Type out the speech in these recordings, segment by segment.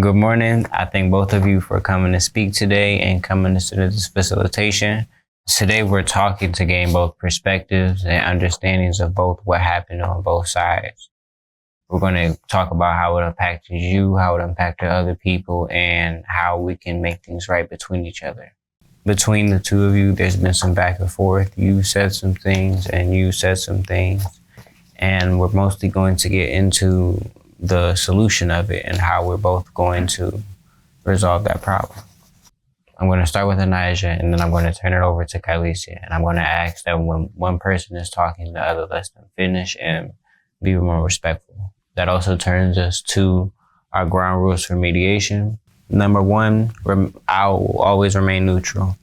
Good morning. I thank both of you for coming to speak today and coming to this facilitation. Today we're talking to gain both perspectives and understandings of both what happened on both sides. We're going to talk about how it impacted you, how it impacted other people, and how we can make things right between each other. Between the two of you, there's been some back and forth. You said some things and you said some things. And we're mostly going to get into the solution of it and how we're both going to resolve that problem. I'm going to start with Anijah, and then I'm going to turn it over to Kylesia. And I'm going to ask that when one person is talking, the other lets them finish and be more respectful. That also turns us to our ground rules for mediation. Number one, I'll always remain neutral.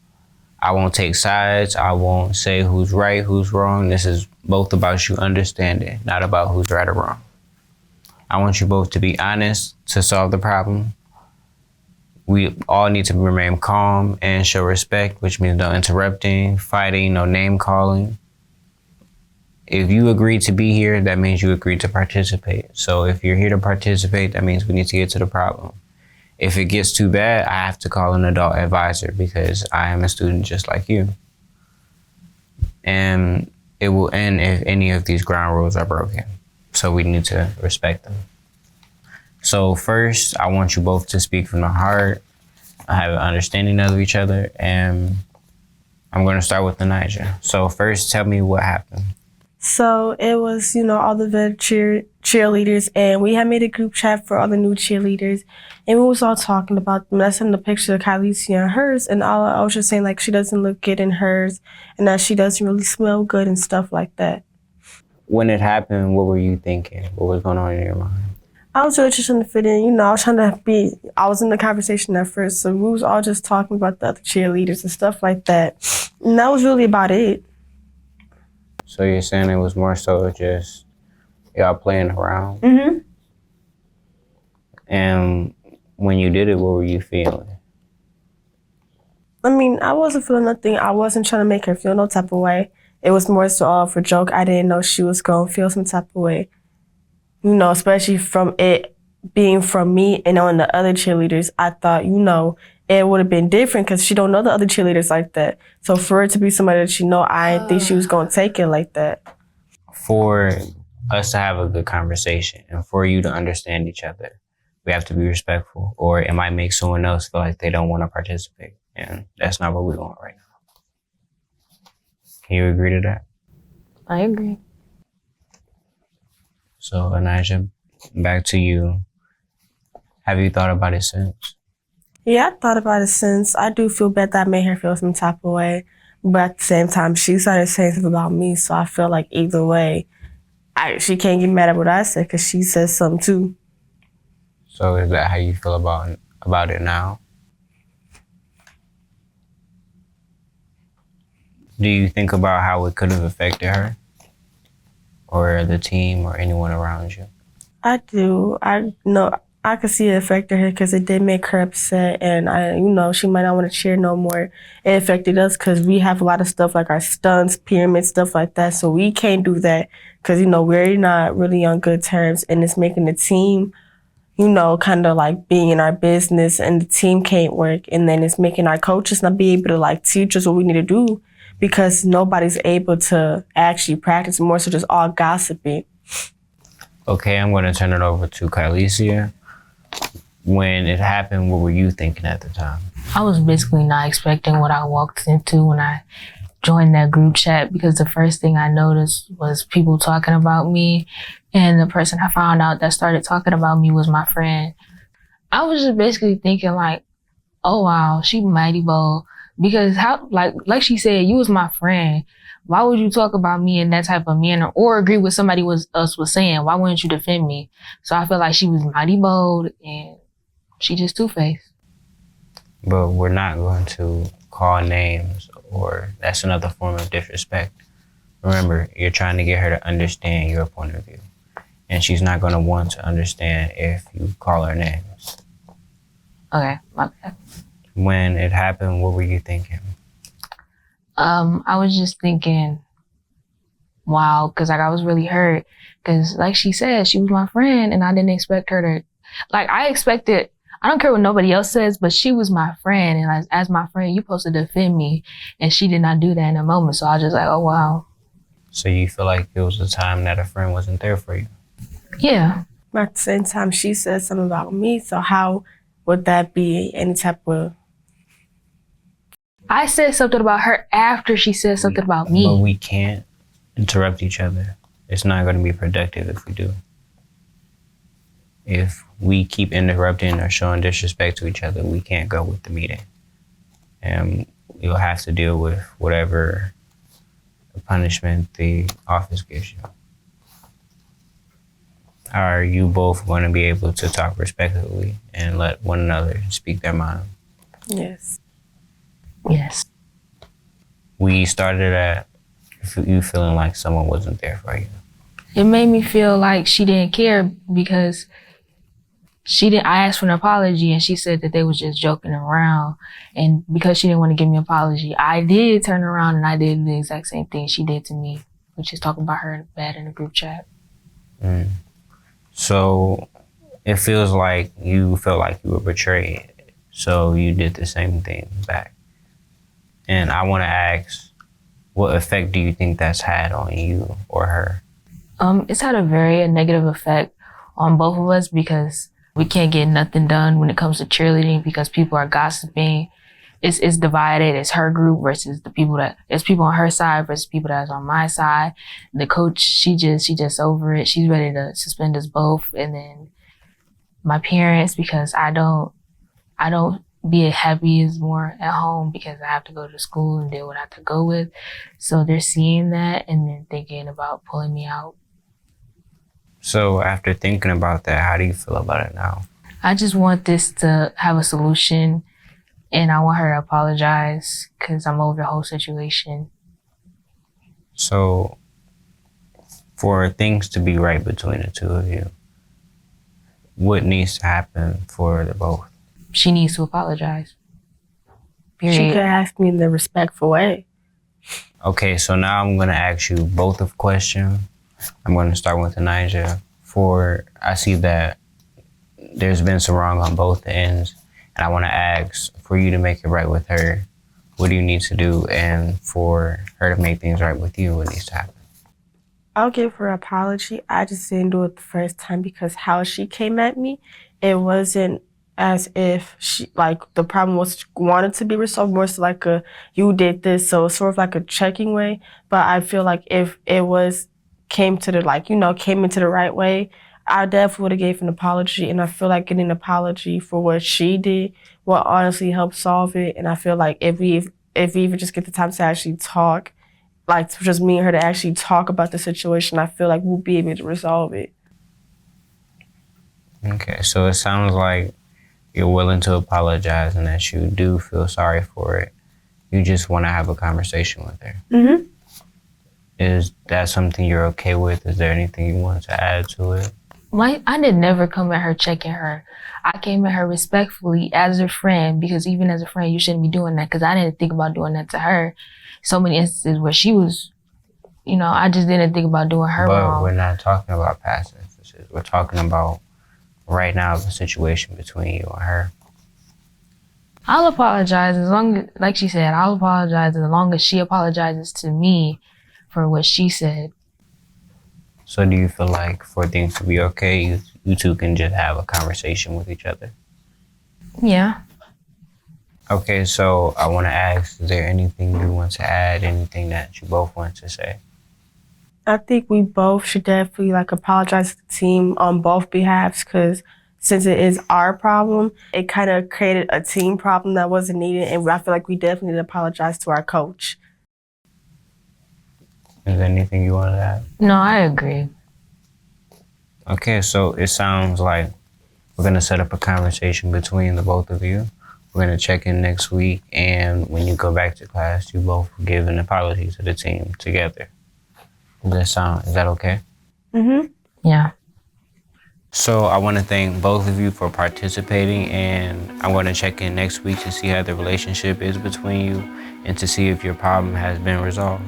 I won't take sides. I won't say who's right, who's wrong. This is both about you understanding, not about who's right or wrong. I want you both to be honest to solve the problem. We all need to remain calm and show respect, which means no interrupting, fighting, no name calling. If you agree to be here, that means you agree to participate. So if you're here to participate, that means we need to get to the problem. If it gets too bad, I have to call an adult advisor because I am a student just like you. And it will end if any of these ground rules are broken. So we need to respect them. So first, I want you both to speak from the heart, have an understanding of each other, and I'm going to start with Anijah. So first, tell me what happened. So it was, all the cheerleaders, and we had made a group chat for all the new cheerleaders, and we was all talking about them. I sent the picture of Kylesia and hers, and I was just saying, like, she doesn't look good in hers, and that she doesn't really smell good and stuff like that. When it happened, what were you thinking? What was going on in your mind? I was really just trying to fit in, I was in the conversation at first, so we was all just talking about the other cheerleaders and stuff like that, and that was really about it. So you're saying it was more so just y'all playing around? Mm-hmm. And when you did it, what were you feeling? I wasn't feeling nothing. I wasn't trying to make her feel no type of way. It was more so all for joke. I didn't know she was going to feel some type of way. Especially from it being from me and on the other cheerleaders, I thought, it would have been different because she don't know the other cheerleaders like that. So for it to be somebody that she know, I didn't think she was going to take it like that. For us to have a good conversation and for you to understand each other, we have to be respectful, or it might make someone else feel like they don't want to participate. And that's not what we want right now. Can you agree to that? I agree. So, Anijah, back to you. Have you thought about it since? Yeah, I thought about it since. I do feel bad that I made her feel some type of way. But at the same time, she started saying something about me, so I feel like either way, she can't get mad at what I said because she says something too. So is that how you feel about it now? Do you think about how it could have affected her? Or the team or anyone around you? I do. I know I could see it affected her because it did make her upset, and she might not want to cheer no more. It affected us because we have a lot of stuff like our stunts, pyramids, stuff like that, so we can't do that because we're not really on good terms, and it's making the team, kind of like being in our business, and the team can't work, and then it's making our coaches not be able to like teach us what we need to do because nobody's able to actually practice, more so just all gossiping. Okay, I'm going to turn it over to Kylesia. When it happened, what were you thinking at the time? I was basically not expecting what I walked into when I joined that group chat because the first thing I noticed was people talking about me, and the person I found out that started talking about me was my friend. I was just basically thinking like, oh wow, she mighty bold. Because how, like she said, you was my friend. Why would you talk about me in that type of manner or agree with somebody else was saying? Why wouldn't you defend me? So I feel like she was mighty bold and she just two-faced. But we're not going to call names, or that's another form of disrespect. Remember, you're trying to get her to understand your point of view. And she's not going to want to understand if you call her names. Okay, my bad. When it happened, what were you thinking? I was just thinking, wow, because I was really hurt. Because like she said, she was my friend and I didn't expect her to, I expected I don't care what nobody else says, but she was my friend. And as my friend, you're supposed to defend me. And she did not do that in a moment. So I was just like, oh, wow. So you feel like it was a time that a friend wasn't there for you? Yeah. But at the same time, she said something about me. So how would that be any type of... I said something about her after she said something about me. But we can't interrupt each other. It's not going to be productive if we do. If we keep interrupting or showing disrespect to each other, we can't go with the meeting. And you'll have to deal with whatever punishment the office gives you. Are you both going to be able to talk respectfully and let one another speak their mind? Yes. Yes. We started at you feeling like someone wasn't there for you. It made me feel like she didn't care because I asked for an apology and she said that they was just joking around. And because she didn't want to give me an apology, I did turn around and I did the exact same thing she did to me, which is talking about her bad in the group chat. Mm. So it feels like you felt like you were betrayed. So you did the same thing back. And I want to ask, what effect do you think that's had on you or her? It's had a very negative effect on both of us because we can't get nothing done when it comes to cheerleading because people are gossiping. It's divided. It's her group versus it's people on her side versus people that's on my side. The coach, she just over it. She's ready to suspend us both. And then my parents, because I don't be happy as more at home because I have to go to school and deal with what I have to go with. So they're seeing that and then thinking about pulling me out. So after thinking about that, how do you feel about it now? I just want this to have a solution and I want her to apologize because I'm over the whole situation. So for things to be right between the two of you, what needs to happen for the both? She needs to apologize. Period. She could ask me in the respectful way. Okay, so now I'm going to ask you both a question. I'm going to start with Anijah. I see that there's been some wrong on both ends, and I want to ask for you to make it right with her. What do you need to do? And for her to make things right with you, what needs to happen? I'll give her an apology. I just didn't do it the first time because how she came at me, it wasn't as if the problem was wanted to be resolved, more so like you did this, so it's sort of like a checking way. But I feel like if it came into the right way, I definitely would have gave an apology. And I feel like getting an apology for what she did will honestly help solve it. And I feel like if we even just get the time to actually talk, like just me and her to actually talk about the situation, I feel like we'll be able to resolve it. Okay, so it sounds like you're willing to apologize and that you do feel sorry for it. You just want to have a conversation with her. Mm-hmm. Is that something you're okay with? Is there anything you want to add to it? I did never come at her checking her. I came at her respectfully as a friend because even as a friend, you shouldn't be doing that because I didn't think about doing that to her. So many instances where she was, I just didn't think about doing her wrong. But we're not talking about past instances. We're talking about right now the situation between you and her. I'll apologize as long as, like she said, I'll apologize as long as she apologizes to me for what she said. So do you feel like for things to be okay, you two can just have a conversation with each other? Yeah. Okay, so I want to ask, is there anything you want to add, anything that you both want to say? I think we both should definitely apologize to the team on both behalves because since it is our problem, it kind of created a team problem that wasn't needed, and I feel like we definitely need to apologize to our coach. Is there anything you want to add? No, I agree. Okay, so it sounds like we're going to set up a conversation between the both of you. We're going to check in next week, and when you go back to class, you both give an apology to the team together. Is that okay? Mm-hmm. Yeah. So I want to thank both of you for participating, and I'm going to check in next week to see how the relationship is between you and to see if your problem has been resolved.